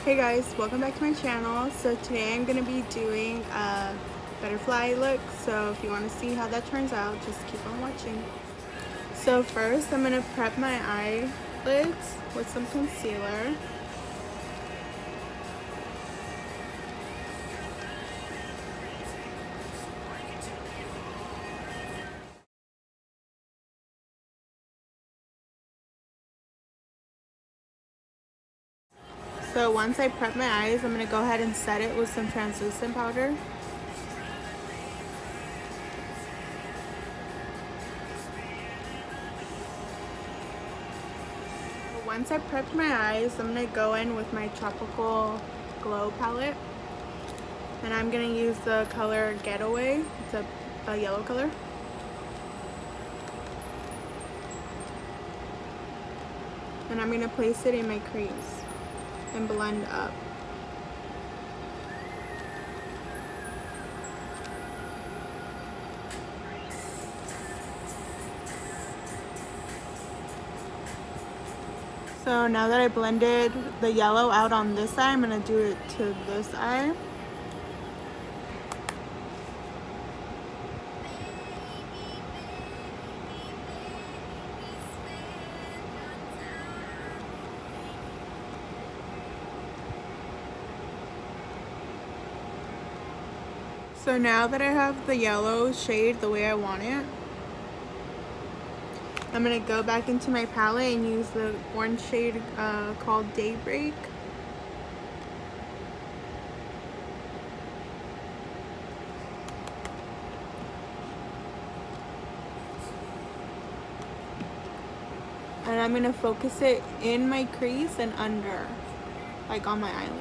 Hey guys, welcome back to my channel. So today I'm going to be doing a butterfly look. So if you want to see how that turns out, just keep on watching. So first I'm going to prep my eyelids with some concealer. So once I prep my eyes, I'm going to go ahead and set it with some translucent powder. Once I prepped my eyes, I'm going to go in with my Tropical Glow palette. And I'm going to use the color Getaway. It's a yellow color. And I'm going to place it in my crease and blend up. So now that I blended the yellow out on this eye, I'm going to do it to this eye. So now that I have the yellow shade the way I want it, I'm going to go back into my palette and use the orange shade called Daybreak. And I'm going to focus it in my crease and under, like on my eyelid.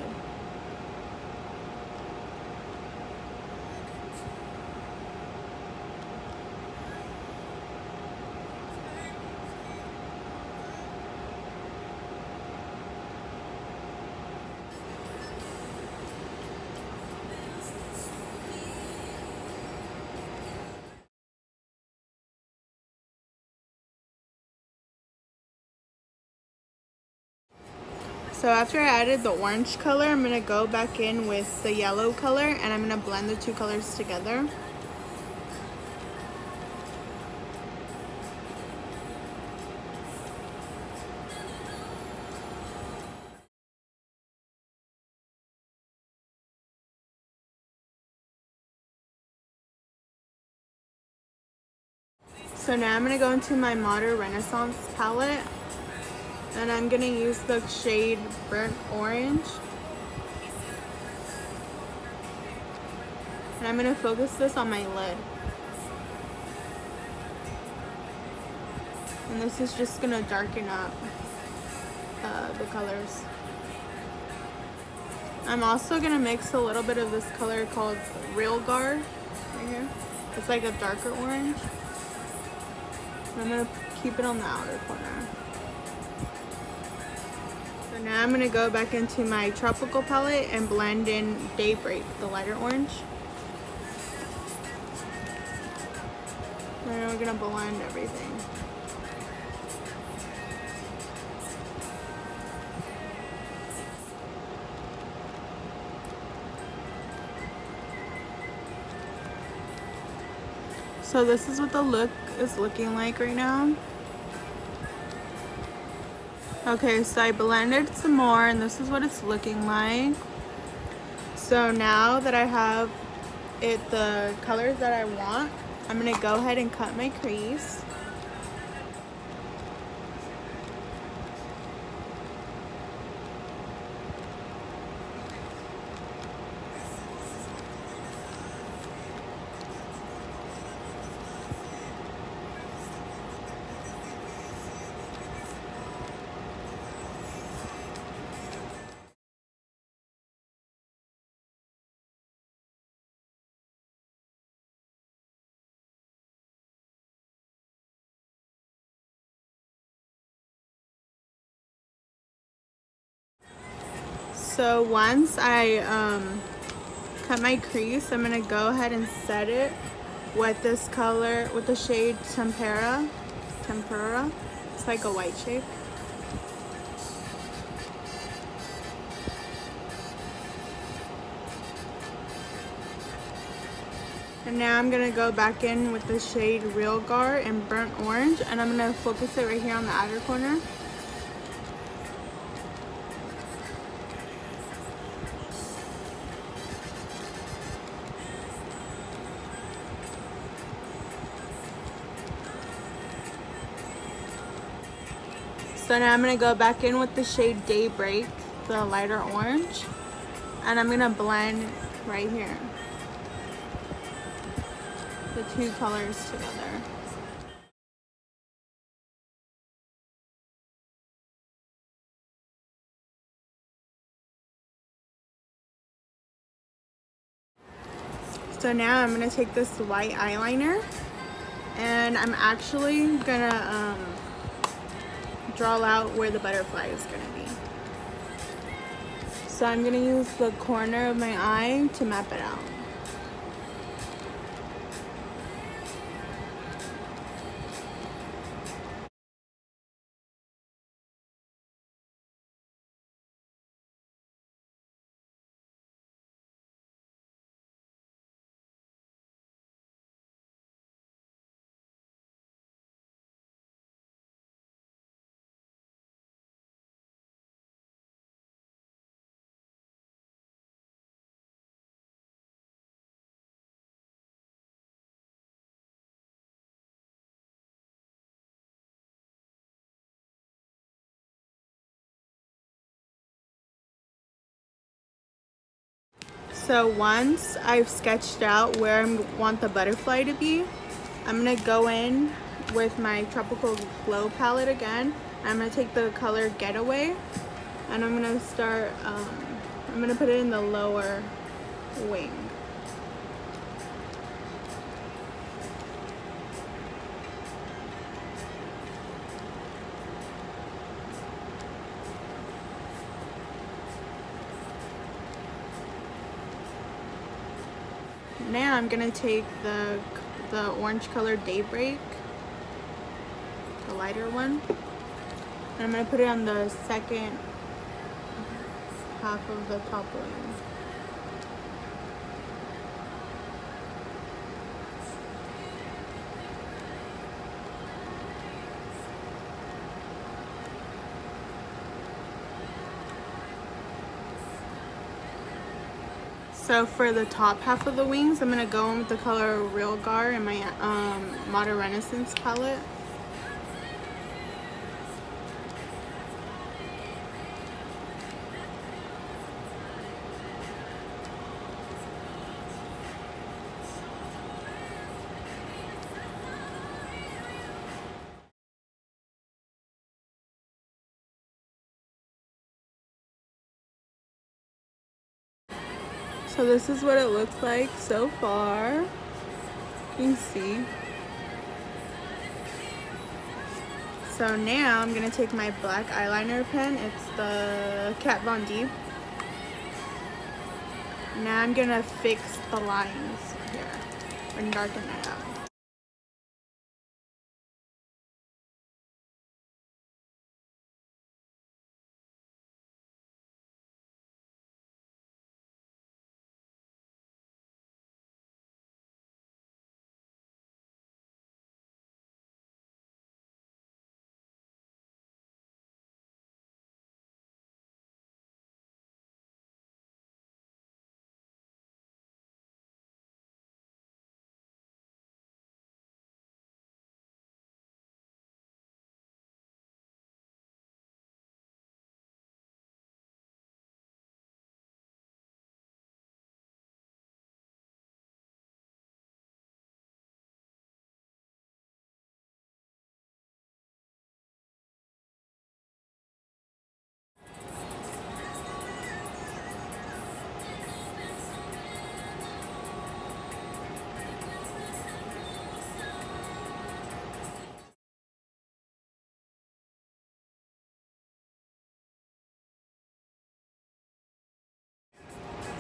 So after I added the orange color, I'm going to go back in with the yellow color and I'm going to blend the two colors together. So now I'm going to go into my Modern Renaissance palette and I'm going to use the shade Burnt Orange. And I'm going to focus this on my lid. And this is just going to darken up the colors. I'm also going to mix a little bit of this color called Real Guard right here. It's like a darker orange. I'm going to keep it on the outer corner. So now I'm going to go back into my Tropical palette and blend in Daybreak, the lighter orange. And we're going to blend everything. So this is what the look is looking like right now. Okay, so I blended some more and this is what it's looking like. So now that I have it the colors that I want, I'm going to go ahead and cut my crease. So once I cut my crease, I'm going to go ahead and set it with this color, with the shade Tempera. It's like a white shade. And now I'm going to go back in with the shade Real Gar in Burnt Orange, and I'm going to focus it right here on the outer corner. So now I'm going to go back in with the shade Daybreak, the lighter orange, and I'm going to blend right here the two colors together. So now I'm going to take this white eyeliner, and I'm actually going to draw out where the butterfly is going to be. So I'm going to use the corner of my eye to map it out. So once I've sketched out where I want the butterfly to be, I'm going to go in with my Tropical Glow palette again. I'm going to take the color Getaway, and I'm going to start, I'm going to put it in the lower wing. Now I'm going to take the orange color Daybreak, the lighter one, and I'm going to put it on the second half of the top wing. So for the top half of the wings, I'm going to go in with the color Real Gar in my Modern Renaissance palette. So this is what it looks like so far. You can see. So now I'm going to take my black eyeliner pen. It's the Kat Von D. Now I'm going to fix the lines here and darken it out.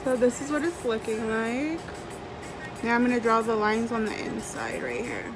So this is what it's looking like. Now I'm going to draw the lines on the inside right here.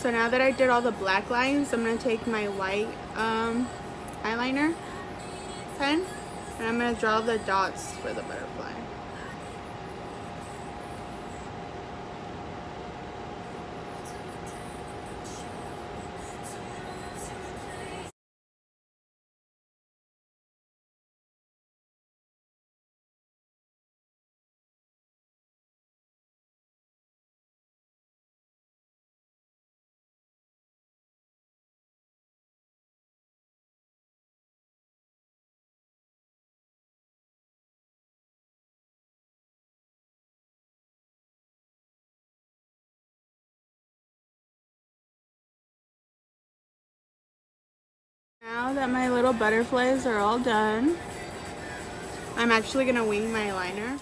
So now that I did all the black lines, I'm going to take my white eyeliner pen and I'm going to draw the dots for the butterfly. Now that my little butterflies are all done, I'm actually going to wing my liner.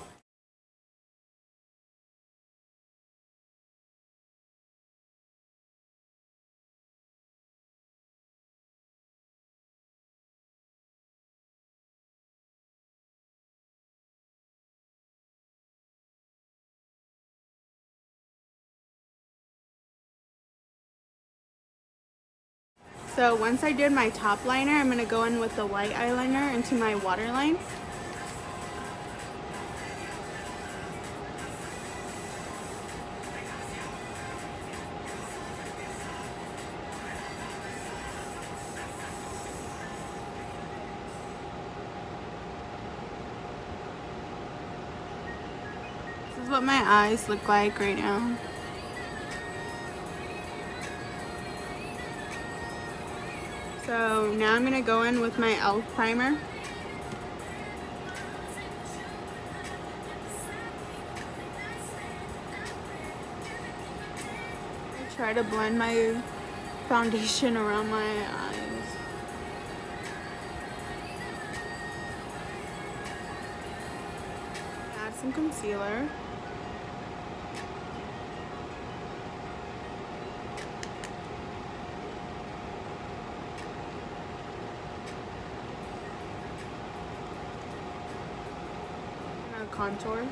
So once I did my top liner, I'm going to go in with the white eyeliner into my waterline. This is what my eyes look like right now. So now I'm going to go in with my e.l.f. primer. I try to blend my foundation around my eyes. Add some concealer. Contour.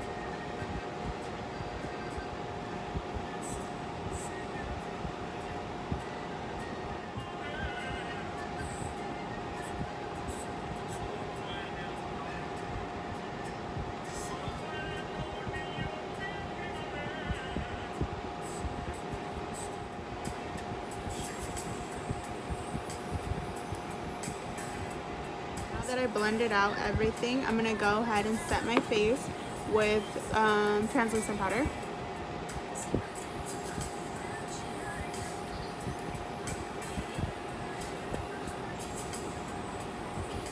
Now that I blended out everything, I'm going to go ahead and set my face with translucent powder.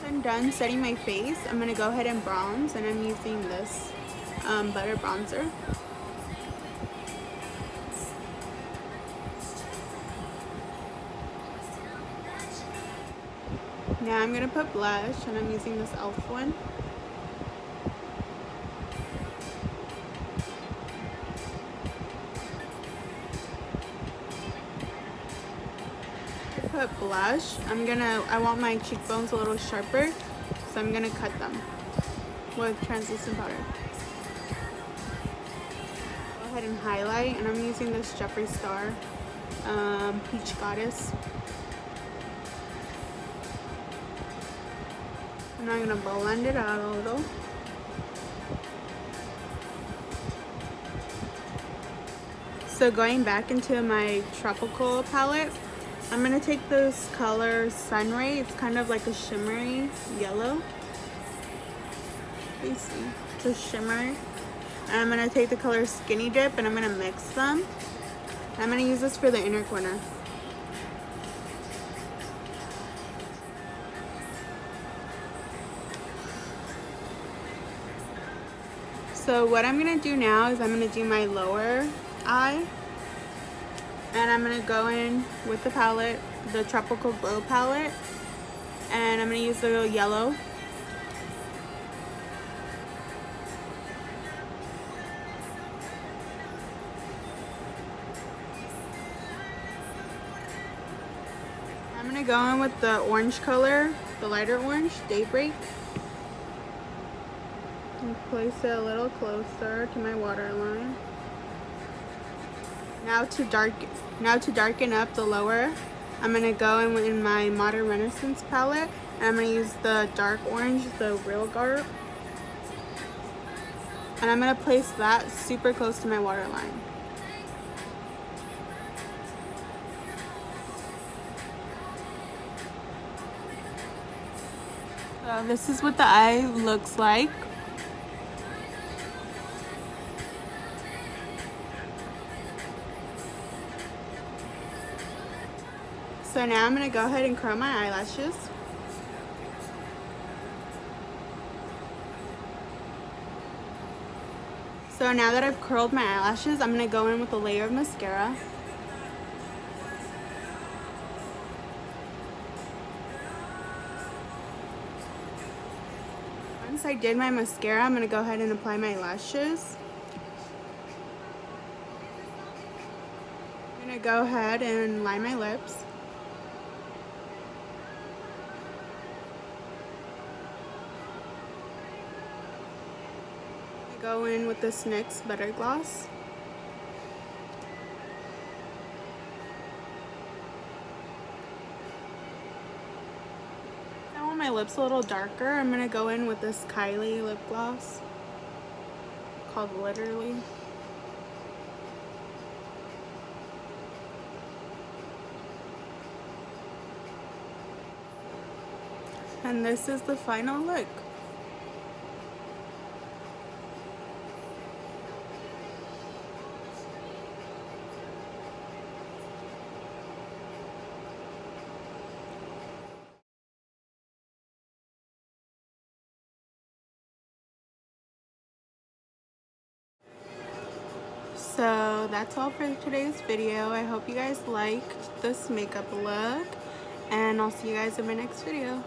I'm done setting my face. I'm going to go ahead and bronze, and I'm using this butter bronzer. Now I'm going to put blush, and I'm using this e.l.f. one. Put blush. I want my cheekbones a little sharper, so I'm gonna cut them with translucent powder. Go ahead and highlight, and I'm using this Jeffree Star Peach Goddess. And I'm gonna blend it out a little. So going back into my tropical palette, I'm going to take this color Sunray. It's kind of like a shimmery yellow. You see, it's a shimmery. And I'm going to take the color Skinny Dip and I'm going to mix them. I'm going to use this for the inner corner. So what I'm going to do now is I'm going to do my lower eye. And I'm going to go in with the palette, the Tropical Glow palette, and I'm going to use the yellow. I'm going to go in with the orange color, the lighter orange, Daybreak. And place it a little closer to my waterline. Now to darken up the lower, I'm gonna go in my Modern Renaissance palette, and I'm gonna use the dark orange, the Real Garb, and I'm gonna place that super close to my waterline. So this is what the eye looks like. So now I'm gonna go ahead and curl my eyelashes. So now that I've curled my eyelashes, I'm gonna go in with a layer of mascara. Once I did my mascara, I'm gonna go ahead and apply my lashes. I'm gonna go ahead and line my lips. I go in with this NYX Butter Gloss. I want my lips a little darker. I'm gonna go in with this Kylie lip gloss called Literally. And this is the final look. So that's all for today's video. I hope you guys liked this makeup look, and I'll see you guys in my next video.